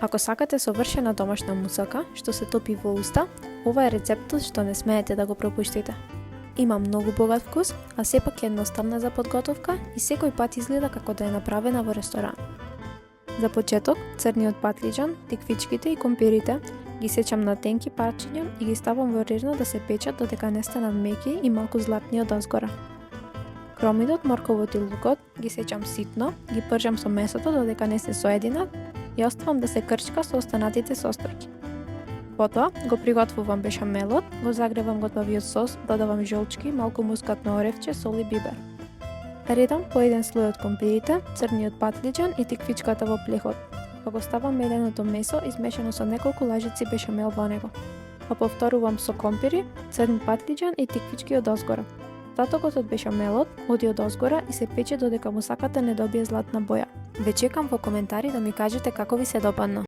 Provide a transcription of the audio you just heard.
Ако сакате совршена домашна мусака, што се топи во уста, ова е рецептот што не смеете да го пропуштите. Има многу богат вкус, а сепак е едноставна за подготовка и секој пат изгледа како да е направена во ресторан. За почеток, црниот патлиџан, тиквичките и компирите ги сечам на тенки парчиња и ги ставам во режна да се печат додека не станат меки и малку златни од озгора. Кромидот, морковот и лукот ги сечам ситно, ги пржам со месото додека не се соединат и оставам да се крчка со останатите состојки. Потоа го приготвувам бешамелот, го загревам готовиот сос, додавам жолчки, малку мускатно оревче, сол и бибер. Редам по еден слој од компирите, црниот патлиџан и тиквичката во плехот, па го ставам меленото месо измешано со неколку лажици бешамел во него. Па повторувам со компири, црн патлиџан и тиквички од озгора. Остатокот од бешамелот оди од озгора и се пече додека мусаката не добие златна боја. Ве чекам во коментари да ми кажете како ви се допадна.